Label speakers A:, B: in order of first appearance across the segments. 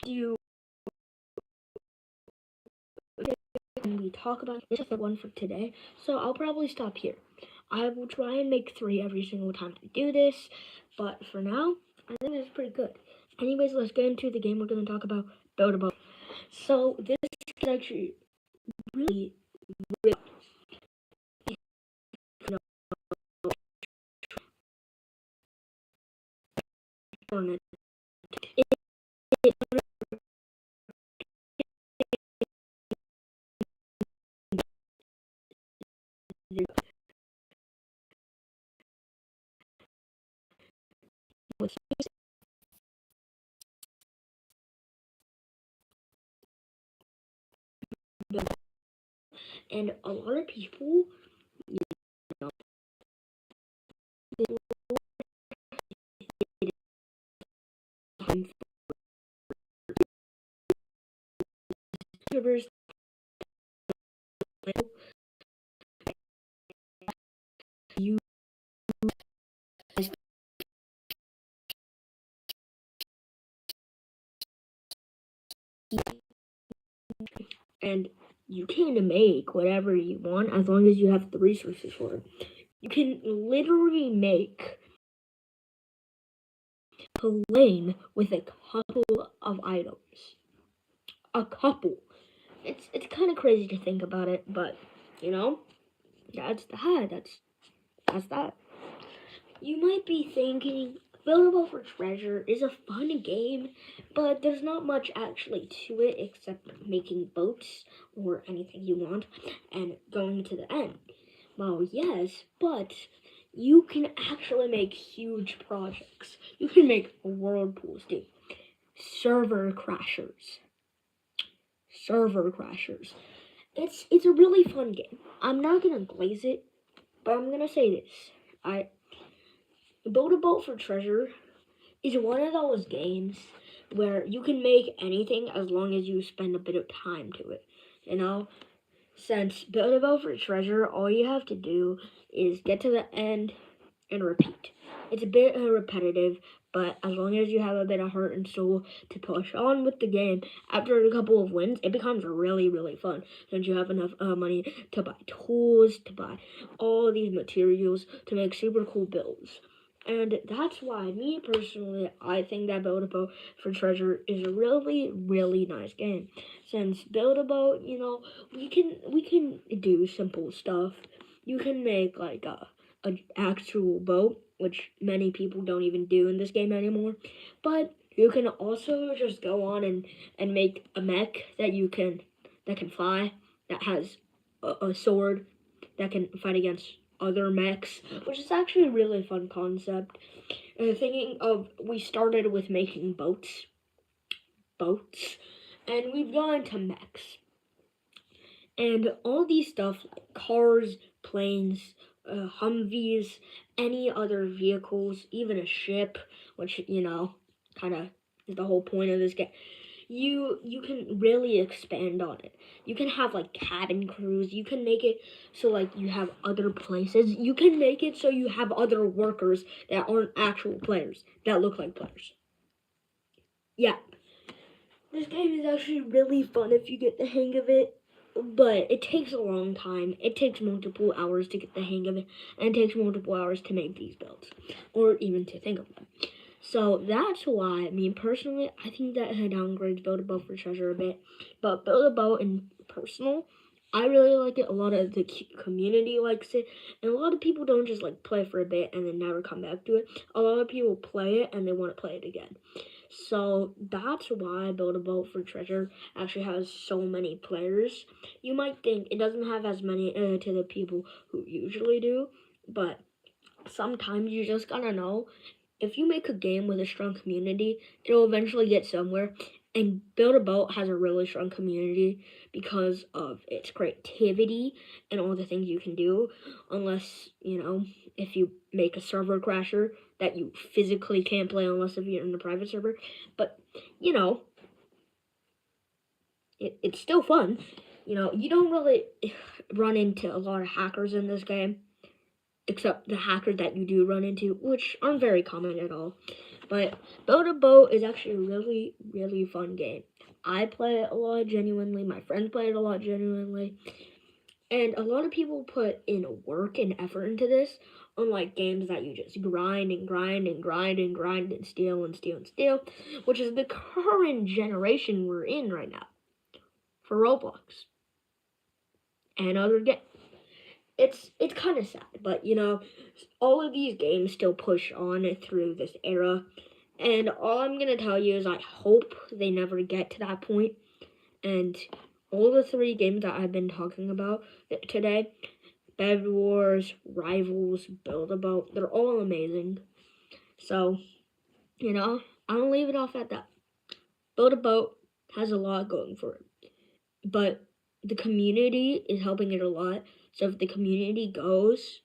A: you and we talk about this is the one for today, so I'll probably stop here. I will try and make 3 every single time we do this, but for now, I think it's pretty good. Anyways, let's get into the game we're going to talk about, Build a Boat. So this is actually really, really, you know, and a lot of people, you know, servers you and you can make whatever you want as long as you have the resources for it. You can literally make a lane with a couple of items. A couple. It's kind of crazy to think about it, but you know, that's that. That's that. You might be thinking, Buildable for Treasure is a fun game, but there's not much actually to it except making boats or anything you want and going to the end. Well, yes, but you can actually make huge projects. You can make whirlpools, dude. Server crashers. Server crashers. It's a really fun game. I'm not gonna glaze it, but I'm gonna say this. Build a Boat for Treasure is one of those games where you can make anything as long as you spend a bit of time to it. You know, since Build a Boat for Treasure, all you have to do is get to the end and repeat. It's a bit repetitive, but as long as you have a bit of heart and soul to push on with the game, after a couple of wins, it becomes really, really fun. Since you have enough money to buy tools, to buy all these materials, to make super cool builds. And that's why, me personally, I think that Build a Boat for Treasure is a really, really nice game. Since Build a Boat, you know, we can do simple stuff. You can make like an actual boat, which many people don't even do in this game anymore. But you can also just go on and make a mech that can fly, that has a sword, that can fight against other mechs, which is actually a really fun concept. Thinking of, we started with making boats, and we've gone to mechs. And all these stuff like cars, planes, Humvees, any other vehicles, even a ship, which, you know, kind of is the whole point of this game. You can really expand on it. You can have like cabin crews. You can make it so like you have other places. You can make it so you have other workers that aren't actual players, that look like players. Yeah. This game is actually really fun if you get the hang of it, but it takes a long time. It takes multiple hours to get the hang of it, and it takes multiple hours to make these builds, or even to think of them. So that's why, me personally, I think that it downgrades Build a Boat for Treasure a bit. But Build a Boat in personal, I really like it. A lot of the community likes it. And a lot of people don't just like play for a bit and then never come back to it. A lot of people play it and they want to play it again. So that's why Build a Boat for Treasure actually has so many players. You might think it doesn't have as many to the people who usually do, but sometimes you just gotta know, if you make a game with a strong community, it'll eventually get somewhere. And Build a Boat has a really strong community because of its creativity and all the things you can do. Unless, you know, if you make a server crasher that you physically can't play unless if you're in a private server. But, you know, it's still fun. You know, you don't really run into a lot of hackers in this game, except the hackers that you do run into, which aren't very common at all. But Build a Boat is actually a really, really fun game. I play it a lot genuinely. My friends play it a lot genuinely. And a lot of people put in work and effort into this, unlike games that you just grind and grind and grind and grind and steal and steal and steal, which is the current generation we're in right now for Roblox and other games. It's kind of sad, but all of these games still push on through this era. And all I'm gonna tell you is I hope they never get to that point. And all the 3 games that I've been talking about today, Bed Wars, Rivals, Build a Boat, they're all amazing. So, I'll leave it off at that. Build a Boat has a lot going for it. But the community is helping it a lot. So if the community goes,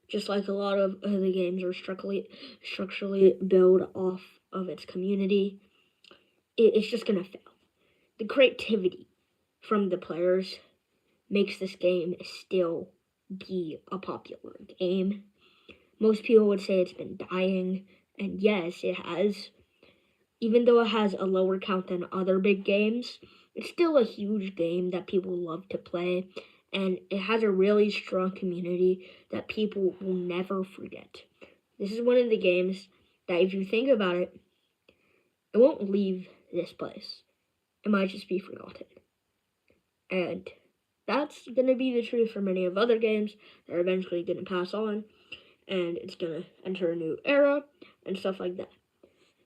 A: just like a lot of the games are structurally built off of its community, it's just gonna fail. The creativity from the players makes this game still be a popular game. Most people would say it's been dying, and yes, it has. Even though it has a lower count than other big games, it's still a huge game that people love to play, and it has a really strong community that people will never forget. This is one of the games that, if you think about it, it won't leave this place. It might just be forgotten. And that's going to be the truth for many of other games that are eventually going to pass on, and it's going to enter a new era and stuff like that.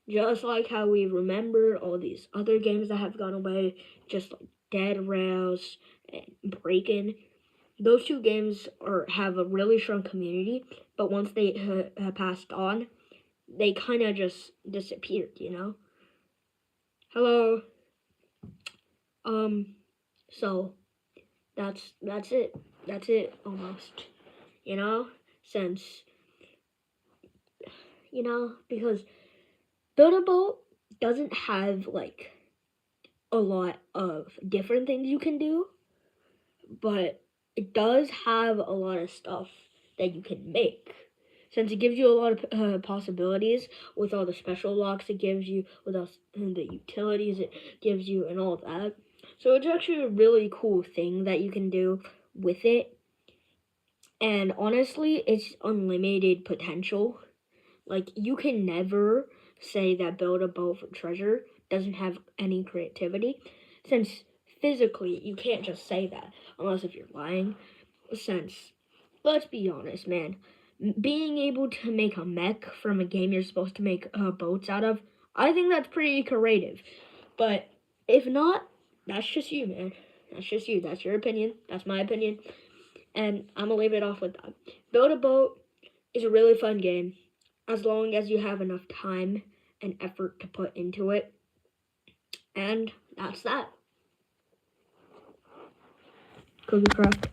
A: Just like how we remember all these other games that have gone away, just like Dead Rails and Breakin'. Those 2 games have a really strong community, but once they have passed on, they kind of just disappeared, Hello. So that's it. That's it almost. Since because Build a Boat doesn't have like a lot of different things you can do, but it does have a lot of stuff that you can make. Since it gives you a lot of possibilities with all the special locks it gives you, with all the utilities it gives you, and all that. So it's actually a really cool thing that you can do with it. And honestly, it's unlimited potential. Like, you can never say that Build a Boat for Treasure doesn't have any creativity, since physically you can't just say that unless if you're lying. Since, let's be honest, man, being able to make a mech from a game you're supposed to make boats out of, I think that's pretty creative. But if not, that's just you, man. That's just you. That's your opinion. That's my opinion. And I'm gonna leave it off with that. Build a Boat is a really fun game, as long as you have enough time and effort to put into it. And that's that. CookieCraft.